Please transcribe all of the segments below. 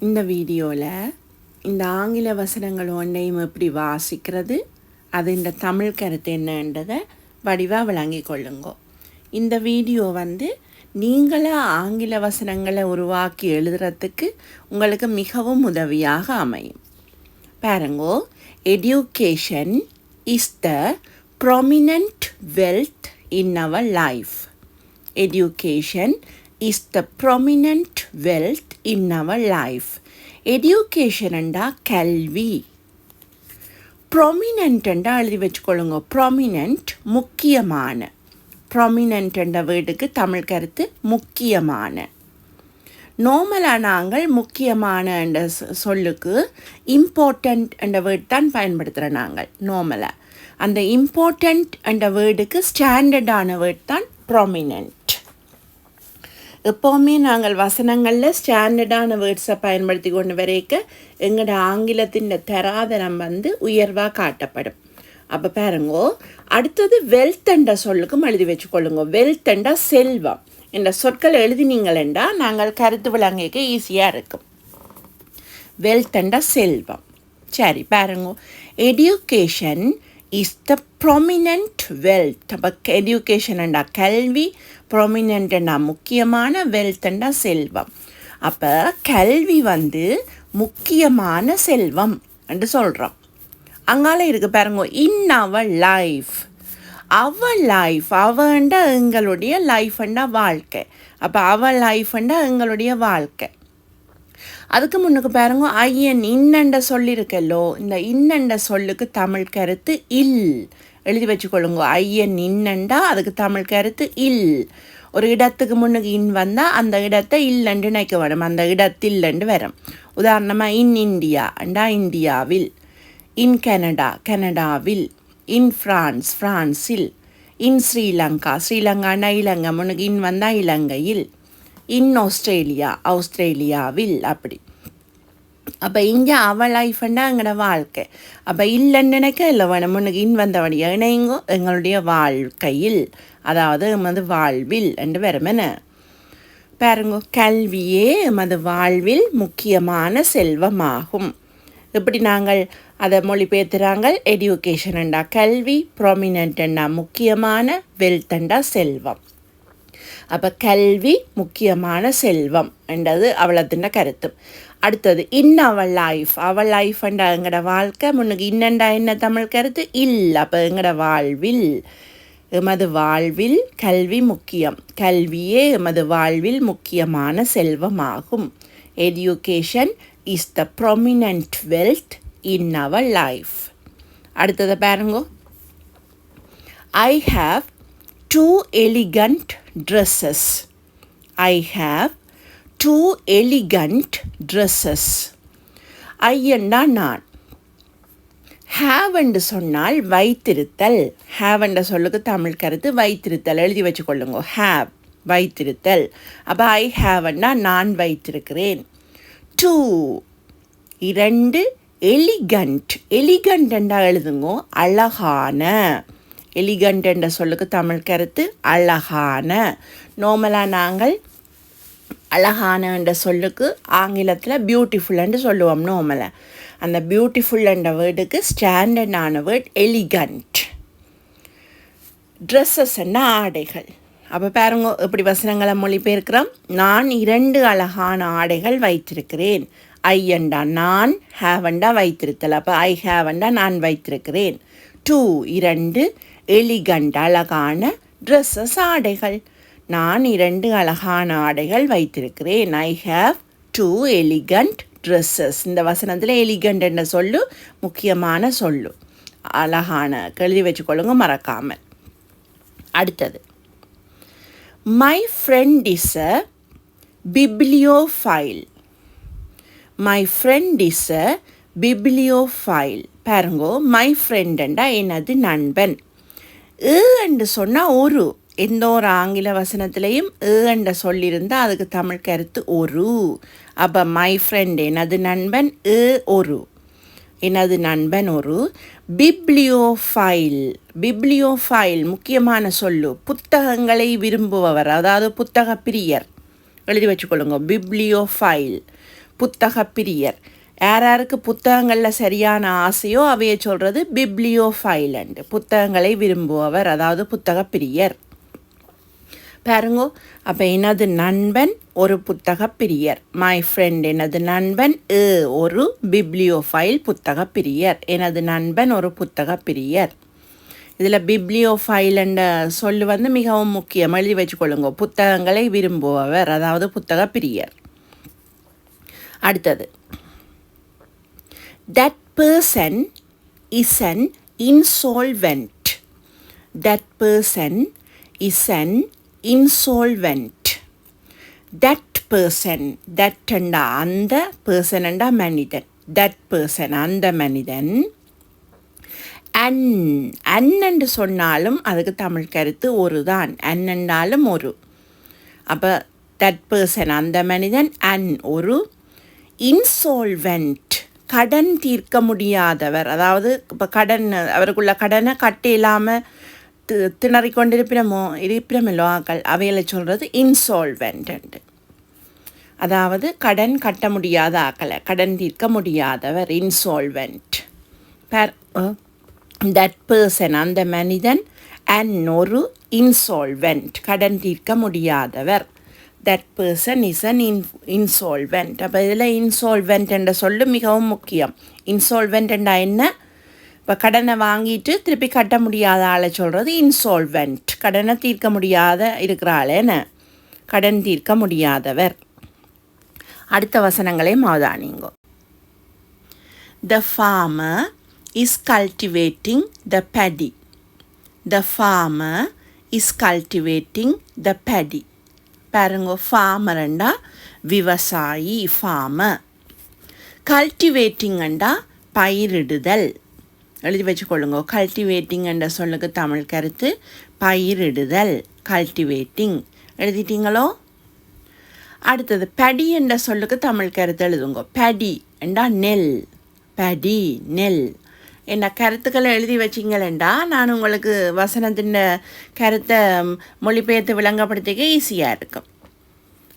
இந்த வீடியோவில் இந்த ஆங்கில வசனங்கள் ஒன்றையும் எப்படி வாசிக்கிறது, அது இந்த தமிழ் கருத்து என்னன்றதை வடிவாக விளங்கி கொள்ளுங்கோ. இந்த வீடியோ நீங்களாக ஆங்கில வசனங்களை உருவாக்கி எழுதுறதுக்கு உங்களுக்கு மிகவும் உதவியாக அமையும். பாருங்கோ, education is the prominent wealth in our life. Education is the prominent wealth in our life. Education என்றா கல்வி. prominent என்றா எழுதி வச்சுக்கொள்ளுங்க. prominent முக்கியமான. prominent என்ற வேர்டுக்கு தமிழ் கருத்து முக்கியமான. நார்மலாக நாங்கள் முக்கியமான என்ற சொல்லுக்கு இம்பார்ட்டண்ட் என்ற வேர்டு தான் பயன்படுத்துகிறோம். நாங்கள் நார்மலாக அந்த இம்பார்ட்டண்ட் என்ற வேர்டுக்கு ஸ்டாண்டர்டான வேர்டு தான் ப்ராமினன்ட். எப்போவுமே நாங்கள் வசனங்களில் ஸ்டாண்டர்டான வேர்ட்ஸை பயன்படுத்தி கொண்டு வரைக்க எங்களோட ஆங்கிலத்தின் தராதரம் உயர்வாக காட்டப்படும். அப்போ பாருங்கோ, அடுத்தது வெல்த் என்ற சொல்லுக்கும் எழுதி வச்சுக்கொள்ளுங்க. வெல்த் என்ற செல்வம் என்ற சொற்கள் எழுதினீங்கள் என்றால் நாங்கள் கருத்து விளங்கிக்க ஈஸியாக இருக்கும். வெல்த் என்ற செல்வம். சரி பாருங்க, education is the prominent wealth. அப்போ எடியூகேஷன் என்றா கல்வி, ப்ரொமினன்ட் என்றா முக்கியமான, வெல்த் என்றா செல்வம். அப்போ கல்வி முக்கியமான செல்வம் என்று சொல்கிறோம். அங்கால இருக்கு பாருங்க, இன் அவர் லைஃப். அவர் லைஃப், அவன்டா எங்களுடைய லைஃப்ண்டா வாழ்க்கை. அப்போ அவர் லைஃப்ண்டா எங்களுடைய வாழ்க்கை. அதுக்கு முன்னுக்கு பாருங்க, ஐயன் இன்னண்ட சொல்லியிருக்கல்லோ, இந்த இன்னண்ட சொல்லுக்கு தமிழ் கருத்து இல். எழுதி வச்சுக்கொள்ளுங்க. ஐயன் இன்னண்டா அதுக்கு தமிழ் கருத்து இல். ஒரு இடத்துக்கு முன்னுக்கு இன் வந்தால் அந்த இடத்தை இல்லைன்னு நினைக்க வரும், அந்த இடத்தில்லைன்னு வரும். உதாரணமாக இன் இந்தியா அண்டா இந்தியாவில், இன் கனடா கனடாவில், இன் ஃப்ரான்ஸ் ஃப்ரான்ஸில், இன் ஸ்ரீலங்கா ஸ்ரீலங்காண்டா இலங்கை, முன்னுக்கு இன் வந்தால் இலங்கையில், இன் ஆஸ்திரேலியா ஆஸ்திரேலியாவில். அப்படி. அப்போ இங்கே அவள் லைஃப்ண்டா எங்களோட வாழ்க்கை. அப்போ இல்லைன்னு நினைக்க இல்லை வேணும், முன்னுக்கு இன் வந்தவடியா இணைங்கோ எங்களுடைய வாழ்க்கையில், அதாவது எமது வாழ்வில் என்று வருமென. பாருங்கோ, கல்வியே எமது வாழ்வில் முக்கியமான செல்வமாகும். இப்படி நாங்கள் அதை மொழிபெயர்த்துறாங்க. எடியூகேஷன் என்றா கல்வி, ப்ராமினன்ட் என்றா முக்கியமான, வெல்த் என்றா செல்வம். அப்போ கல்வி முக்கியமான செல்வம் என்றது அவளத்தின் கருத்து. அடுத்தது இன் அவர் லைஃப். அவர் லைஃப் என்றா எங்களோட வாழ்க்கை, முன்னுக்கு இன்னண்டா என்ன தமிழ் கருத்து இல். அப்போ எங்களோட வாழ்வில், எமது வாழ்வில் கல்வி முக்கியம். கல்வியே எமது வாழ்வில் முக்கியமான செல்வமாகும். Education is the prominent wealth in our life. அடுத்ததை பாருங்கோ, I have 2 elegant dresses. I have 2 elegant dresses. ஐயண்டா நான். ஹாவ் என்று சொன்னால் வைத்திருத்தல். ஹாவ் என்ற சொல்லுக்கு தமிழ் கருத்து வைத்திருத்தல். எழுதி வச்சுக்கொள்ளுங்க. ஹாவ் வைத்திருத்தல். அப்போ ஐ ஹாவ்ண்டா நான் வைத்திருக்கிறேன். 2 2 எலிகண்ட். எலிகண்ட் என்றா எழுதுங்கோ அழகான. எலிகண்ட் என்ற சொல்லுக்கு தமிழ் கருத்து அழகான. நார்மலாக நாங்கள் அழகான என்ற சொல்லுக்கு ஆங்கிலத்தில் பியூட்டிஃபுல் என்று சொல்லுவோம் நார்மலாக. அந்த பியூட்டிஃபுல் என்ற வேர்டுக்கு ஸ்டாண்டர்டான வேர்ட் எலிகண்ட். ட்ரெஸ்ஸஸ் என்ன ஆடைகள். அப்போ பாருங்க எப்படி வசனங்களை மொழிபெயர்க்கிறோம். நான் 2 அழகான ஆடைகள் வைத்திருக்கிறேன். ஐயண்டா நான், ஹேவண்டா வைத்திருத்தல். அப்போ ஐ ஹேவண்டா நான் வைத்திருக்கிறேன். 2 2 எலிகண்ட் அழகான, ட்ரெஸ்ஸஸ் ஆடைகள். நான் 2 அழகான ஆடைகள் வைத்திருக்கிறேன். ஐ ஹாவ் 2 எலிகண்ட் ட்ரெஸ்ஸஸ். இந்த வசனத்தில் எலிகண்ட் என்ற சொல்லு முக்கியமான சொல்லு. அழகான எழுதி வச்சுக்கொள்ளுங்க மறக்காமல். அடுத்தது, my friend is a bibliophile. My friend is a bibliophile. பாருங்கோ, மை ஃப்ரெண்டண்டா எனது நண்பன். என்று சொன்னால் ஒரு, எந்த ஒரு ஆங்கில வசனத்திலையும் என்ற சொல்லியிருந்தால் அதுக்கு தமிழ் கருத்து ஒரு. அப்போ மை ஃப்ரெண்ட் எனது நண்பன், ஒரு எனது நண்பன் ஒரு. பிப்ளியோஃபைல். பிப்ளியோஃபைல் முக்கியமான சொல்லு, புத்தகங்களை விரும்புபவர், அதாவது புத்தக பிரியர். எழுதி வச்சுக்கொள்ளுங்க. பிப்ளியோஃபைல் புத்தக பிரியர். யாராருக்கு புத்தகங்களில் சரியான ஆசையோ அவையை சொல்கிறது பிப்ளியோஃபைலண்ட், புத்தகங்களை விரும்புபவர், அதாவது புத்தக பிரியர். பாருங்கோ, அப்போ எனது நண்பன் ஒரு புத்தக பிரியர். மை ஃப்ரெண்ட் எனது நண்பன் ஒரு பிப்ளியோஃபைல் புத்தக பிரியர். எனது நண்பன் ஒரு புத்தக பிரியர். இதில் பிப்ளியோஃபைல் என்ற சொல்லு வந்து மிகவும் முக்கியம், எழுதி வச்சுக்கொள்ளுங்க. புத்தகங்களை விரும்புபவர், அதாவது புத்தக பிரியர். அடுத்தது, that person is an insolvent. That person is an insolvent. That person, that என்ற அந்த person என்ற மனிதன், that person அந்த மனிதன். அன் என்று சொன்னாலும் அதுக்கு தமிழ் கருத்து ஒரு தான், அன் என்றாலும் ஒரு. அப்போ தட் பர்சன் அந்த மனிதன், அன் ஒரு. இன்சால்வெண்ட் கடன் தீர்க்க முடியாதவர், அதாவது இப்போ கடன் அவருக்குள்ள கடனை கட்ட இல்லாமல் இருப்பிடமில்லோ ஆக்கள் அவையில் சொல்கிறது இன்சால்வெண்ட். அதாவது கடன் கட்ட முடியாத ஆக்களை, கடன் தீர்க்க முடியாதவர், இன்சால்வெண்ட். தட் பர்சன் அந்த மனிதன், அன் ஒரு, இன்சால்வெண்ட் கடன் தீர்க்க முடியாதவர். That person is an insolvent. அப்போ இதில் இன்சால்வெண்ட் என்ற சொல்லு மிகவும் முக்கியம். இன்சால்வெண்ட் என்றா என்ன? இப்போ கடனை வாங்கிட்டு திருப்பி கட்ட முடியாத ஆளை சொல்கிறது இன்சால்வெண்ட். கடனை தீர்க்க முடியாத இருக்கிற ஆளேன்னு, கடன் தீர்க்க முடியாதவர். அடுத்த வசனங்களையும் அவதானிங்கோ. The farmer is cultivating the paddy. The farmer is cultivating the paddy. பாருங்க, farmer என்றா விவசாயி, farmer. cultivating என்றா பயிரிடுதல். எழுதி வச்சுக்கொள்ளுங்க. cultivating என்ற சொல்லுக்கு தமிழ் கருத்து பயிரிடுதல், cultivating. எழுதிட்டீங்களோ? அடுத்தது, paddy என்ற சொல்லுக்கு தமிழ் கருத்து எழுதுங்க. paddy என்றா நெல், paddy நெல். என்ன கருத்துக்களை எழுதி வச்சிங்களேண்டா நான் உங்களுக்கு வசனத்தின் கருத்தை மொழிபெயர்த்து விளங்கப்படுத்திக்க ஈஸியாக இருக்கும்.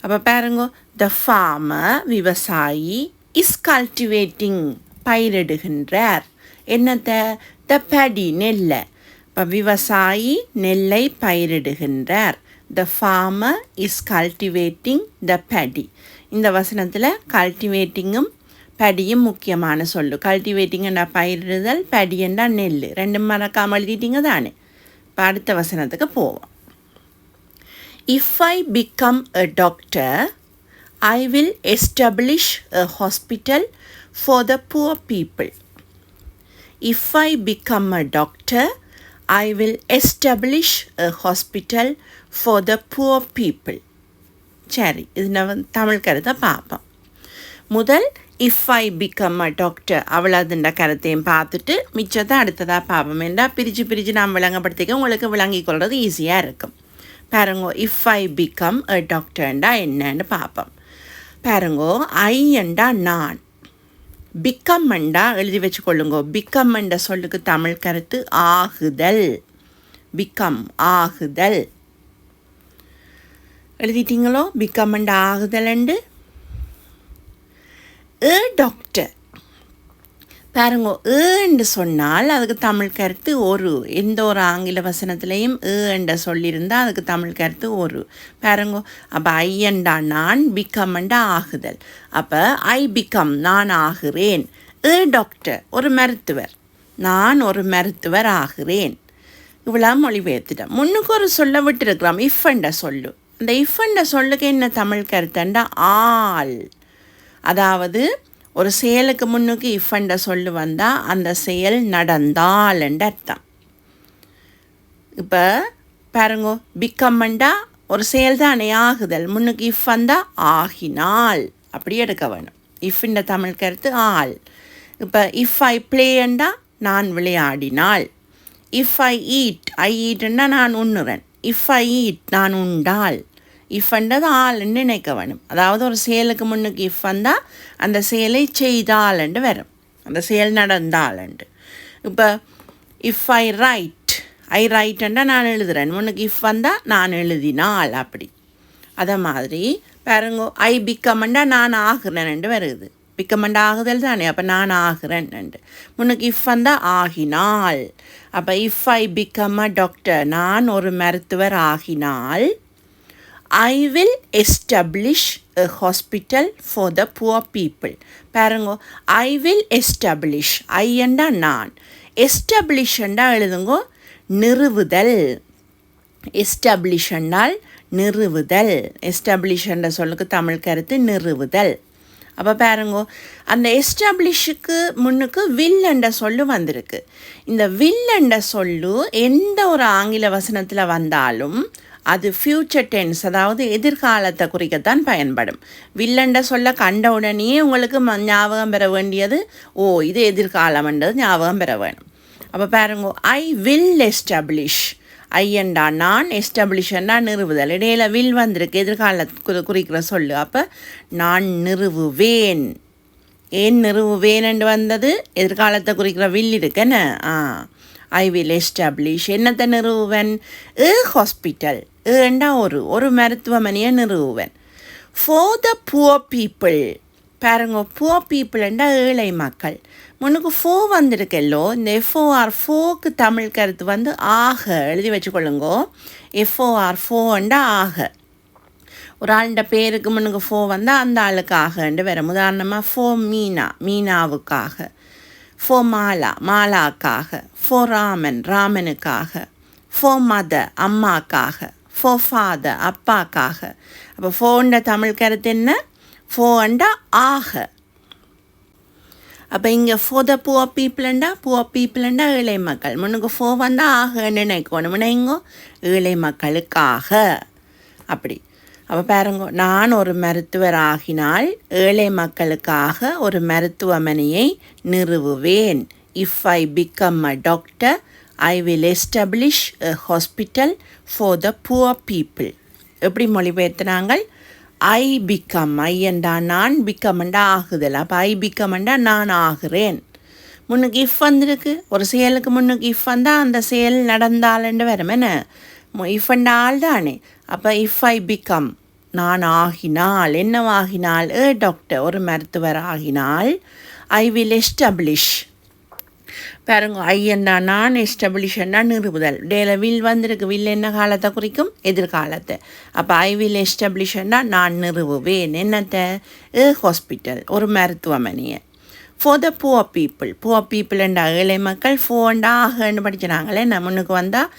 அப்போ பாருங்க, த ஃபார்மர் விவசாயி, இஸ் கல்டிவேட்டிங் பயிரிடுகின்றார். என்னத்தை? த paddy நெல்லை. இப்போ விவசாயி நெல்லை பயிரிடுகின்றார். The farmer is cultivating the paddy. இந்த வசனத்தில் கல்டிவேட்டிங்கும் படியும் முக்கியமான சொல்லு. கல்டிவேட்டிங்கண்டா பயிரிடுதல், படியண்டா நெல். ரெண்டும் மறக்காமல் எழுதிட்டீங்க தானே. இப்போ அடுத்த வசனத்துக்கு போவோம். If I become a doctor I will establish a hospital for the poor people. If I become a doctor I will establish a hospital for the poor people. சரி, இது நான் தமிழ் கருத்தை பார்ப்போம். முதல் if I become a doctor அவ்வளோதுன்ற கருத்தையும் பார்த்துட்டு மிச்சத்தை அடுத்ததாக பார்ப்போம். என்றால் பிரித்து நான் விளங்கப்படுத்திக்க உங்களுக்கு விளங்கி கொள்வது ஈஸியாக இருக்கும். பாருங்கோ, இஃப் ஐ பிகம் அ டாக்டர்ண்டா என்னன்னு பார்ப்போம். பாருங்கோ, ஐ என்றா நான், பிகம் என்றா எழுதி வச்சுக்கொள்ளுங்கோ. பிகம் என்ற சொல்லுக்கு தமிழ் கருத்து ஆகுதல், பிகம் ஆகுதல். எழுதிட்டீங்களோ? பிகம் என்றா ஆகுதல் என்று. ஏ டாக்டர் பாருங்க, என்று சொன்னால் அதுக்கு தமிழ் கருத்து ஒரு. எந்த ஒரு ஆங்கில வசனத்திலையும் என்ற சொல்லியிருந்தால் அதுக்கு தமிழ் கருத்து ஒரு. பாருங்க, அப்போ ஐ என்றா நான், பிகம் என்றா ஆகுதல். அப்போ ஐ பிகம் நான் ஆகிறேன். ஏ டாக்டர் ஒரு மருத்துவர், நான் ஒரு மருத்துவர் ஆகிறேன். இவ்வளோ மொழிபெயர்த்துட்டேன். முன்னுக்கு ஒரு சொல்ல விட்டுருக்கிறோம், இஃப் என்ற சொல்லு. அந்த இஃப் என்ற சொல்லுக்கு என்ன தமிழ் கருத்துண்டா ஆள். அதாவது ஒரு செயலுக்கு முன்னுக்கு இஃப் என்ற சொல்லு வந்தால் அந்த செயல் நடந்தால் என்ற அர்த்தம். இப்போ பாருங்கோ, பிகம்மெண்டா ஒரு செயல் தானே ஆகுதல், முன்னுக்கு இஃப் வந்தால் ஆகினால் அப்படி எடுக்க வேணும். இஃப்ன்ற தமிழ் கருத்து ஆள். இப்போ இஃப் ஐ பிளேண்டா நான் விளையாடினால். இஃப் ஐ ஈட்னா நான் உண்ணுறேன். இஃப் ஐ ஈட் நான் உண்டால். இஃப்ன்றது ஆள்ன்னு நினைக்க வேணும். அதாவது ஒரு செயலுக்கு முன்னுக்கு இஃப் வந்தால் அந்த செயலை செய்தால்ண்டு வரும், அந்த செயல் நடந்தால்ண்டு. இப்போ இஃப் ஐ ரைட்ண்டா நான் எழுதுகிறேன், முன்னுக்கு இஃப் வந்தால் நான் எழுதினால் அப்படி. அதை மாதிரி பாருங்க ஐ பிக்கம்ண்டா நான் ஆகிறேன் வருது. பிக்கமண்டா ஆகுதல் தானே, அப்போ நான் ஆகிறேன். முன்னுக்கு இஃப் வந்தால் ஆகினால். அப்போ if I become a doctor, நான் ஒரு மருத்துவர் ஆகினால், ஐ will establish a hospital for the poor people. பாருங்க, ஐ வில் எஸ்டப்ளிஷ், ஐயண்டா நான், எஸ்டப்ளிஷ்ண்டா எழுதுங்கோ நிறுவுதல். எஸ்டப்ளிஷ் என்றால் நிறுவுதல். எஸ்டப்ளிஷ் என்ற சொல்லுக்கு தமிழ் கருத்து நிறுவுதல். அப்போ பாருங்கோ, அந்த எஸ்டாப்ளிஷுக்கு முன்னுக்கு வில் என்ற சொல்லு வந்திருக்கு. இந்த வில் என்ற சொல்லு எந்த ஒரு ஆங்கில வசனத்தில் வந்தாலும் அது ஃப்யூச்சர் டென்ஸ், அதாவது எதிர்காலத்தை குறிக்கத்தான் பயன்படும். வில் என்ற சொல்ல கண்ட உடனே உங்களுக்கு ஞாபகம் பெற வேண்டியது, ஓ இது எதிர்காலம்ன்றது ஞாபகம் பெற வேணும். அப்போ பாருங்கோ, ஐ வில் எஸ்டாப்ளிஷ், ஐயண்டா நான், எஸ்டாப்ளிஷ்ண்டா நிறுவுதல். இடையில வில் வந்திருக்கு, எதிர்கால குறிக்கிற சொல்லு. அப்போ நான் நிறுவுவேன். ஏன் நிறுவுவேன் என்று வந்தது, எதிர்காலத்தை குறிக்கிற வில் இருக்குன்னு. ஐ வில் எஸ்டாப்ளிஷ், என்னத்தை நிறுவுவேன், ஏ ஹாஸ்பிட்டல், ஏண்டா ஒரு மருத்துவமனையை நிறுவுவேன். ஃபார் த புவர் பீப்புள், பாருங்க புவர் பீப்புள்ண்டா ஏழை மக்கள். முன்னுக்கு ஃபோ வந்திருக்கல்லோ, இந்த எஃப்ஓஆர் ஃபோக்கு தமிழ் கருத்து வந்து ஆக எழுதி வச்சுக்கொள்ளுங்கோ. எஃப்ஓஆர் ஃபோண்டா ஆக. ஒரு ஆளுடைய பேருக்கு முன்னுக்கு ஃபோ வந்தால் அந்த ஆளுக்கு ஆகண்டு வேறு. உதாரணமாக ஃபோ மீனா, மீனாவுக்காக. ஃபோ மாலா, மாலாக்காக. ஃபோ ராமன், ராமனுக்காக. ஃபோ மதர், அம்மாக்காக. ஃபோ ஃபாதர், அப்பாக்காக. அப்போ ஃபோண்ட தமிழ் கருத்து என்ன, ஃபோண்டா ஆக. அப்போ இங்கே ஃபோ த புவர் பீப்புள்ண்டா ஏழை மக்கள். முன்னுக்கு ஃபோ வந்தால் ஆகன்னு நினைக்கணும். நினைங்கோ ஏழை மக்களுக்காக அப்படி. அப்போ பாருங்க, நான் ஒரு மருத்துவர் ஆகினால் ஏழை மக்களுக்காக ஒரு மருத்துவமனையை நிறுவுவேன். If I become a doctor, I will establish a hospital for the poor people. எப்படி மொழிபெயர்த்தினாங்கள், ஐ பிகம், ஐயண்டா நான், பிக்கமண்டா ஆகுதல். அப்போ ஐ பிக்கமண்டா நான் ஆகிறேன். முன்னுக்கு இஃப் வந்திருக்கு, ஒரு செயலுக்கு முன்னுக்கு இஃப் வந்தால் அந்த செயல் நடந்தாலண்டு வரும். என்ன இஃப்ண்டா ஆள் தானே. அப்போ இஃப் ஐ பிகம், நான் ஆகினால், என்னவாகினால், ஏ டாக்டர், ஒரு மருத்துவர் ஆகினால், ஐ வில் எஸ்டப்ளிஷ். பாருங்க, ஐயண்டா நான், எஸ்டப்ளிஷ்ண்டா நிறுவுதல். டேல வில் வந்திருக்கு, வில் என்ன காலத்தை குறிக்கும், எதிர்காலத்தை. அப்போ ஐ வில் எஸ்டப்ளிஷ்ண்டா நான் நிறுவுவேன். என்னத்தை, ஏ ஹாஸ்பிட்டல், ஒரு மருத்துவமனையை. For the poor people, poor பீப்புள்ண்டா ஏழை மக்கள். ஃபோண்டா ஆகன்னு படிக்கிறாங்களே, நான் முன்னுக்கு வந்தால்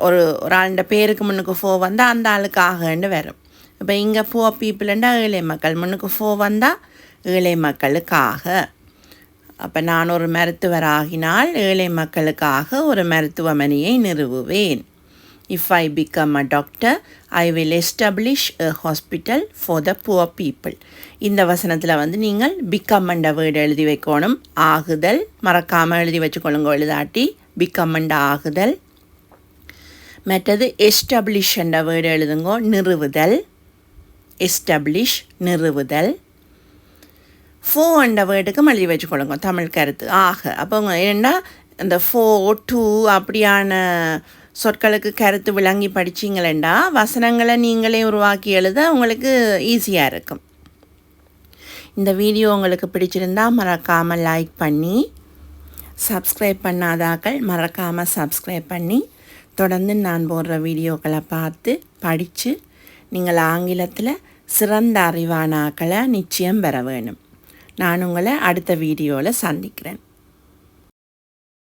ஒரு ஆளுடைய பேருக்கு முன்னுக்கு ஃபோ வந்தால் அந்த ஆளுக்கு ஆகன்னு வரும். இப்போ இங்கே புவர் பீப்புள்ண்டா ஏழை மக்கள், முன்னுக்கு ஃபோ வந்தால் ஏழை மக்களுக்காக. அப்போ நான் ஒரு மருத்துவர் ஆகினால் ஏழை மக்களுக்காக ஒரு மருத்துவமனையை நிறுவுவேன். If I become a doctor, I will establish a hospital for the poor people. இந்த வசனத்தில் வந்து நீங்கள் பிகம்ன்ற வேர்டு எழுதி வைக்கணும். ஆகுதல் மறக்காமல் எழுதி வச்சுக்கொள்ளுங்க, எழுதாட்டி பிகம்ன்ற ஆகுதல். மற்றது எஸ்டப்ளிஷ்ன்ற வேர்டு எழுதுங்கோ, நிறுவுதல். எஸ்டப்ளிஷ், நிறுவுதல். ஃபோ என்ற வேர்டுக்கு எழுதி வச்சுக்கொள்ளுங்க, தமிழ் கருத்து ஆக. அப்போ என்னென்னா இந்த ஃபோ, டூ அப்படியான சொற்களுக்கு கருத்து விளங்கி படிச்சிங்களேண்டா வசனங்களை நீங்களே உருவாக்கி எழுத உங்களுக்கு ஈஸியாக இருக்கும். இந்த வீடியோ உங்களுக்கு பிடிச்சிருந்தா மறக்காமல் லைக் பண்ணி, சப்ஸ்கிரைப் பண்ணாதாக்கள் மறக்காமல் சப்ஸ்கிரைப் பண்ணி தொடர்ந்து நான் போடுற வீடியோக்களை பார்த்து படித்து நீங்கள் ஆங்கிலத்தில் சிறந்த அறிவான ஆக்களை நிச்சயம் பெற வேணும். நான் உங்களை அடுத்த வீடியோவில் சந்திக்கிறேன்.